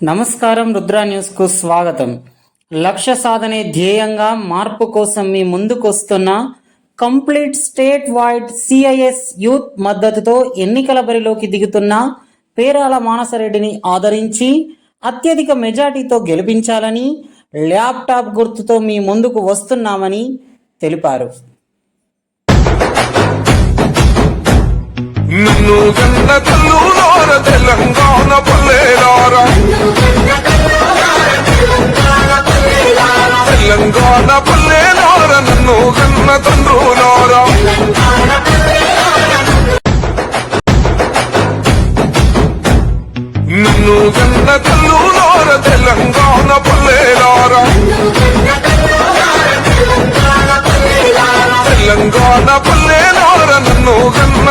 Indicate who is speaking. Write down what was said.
Speaker 1: నమస్కారం, రుద్ర న్యూస్ కు స్వాగతం. లక్ష్య సాధనే ధ్యేయంగా మార్పు కోసం మీ ముందుకొస్తున్న complete state wide CIS youth మద్దతుతో ఎన్నికల బరిలోకి దిగుతున్న పేరాల మానసరెడ్డిని ఆదరించి అత్యధిక మెజార్టీతో గెలిపించాలని ల్యాప్టాప్ గుర్తుతో మీ ముందుకు వస్తున్నామని తెలిపారు.
Speaker 2: నిన్ను గన్న తల్లులార తెలంగాణ పల్లెలారా, తెలంగాణ పల్లెలార, నన్ను గన్న తండ్రులారా, నిన్ను గన్న తల్లులార తెలంగాణ పల్లెలారా, తెలంగాణ పల్లెలార, నన్ను గన్న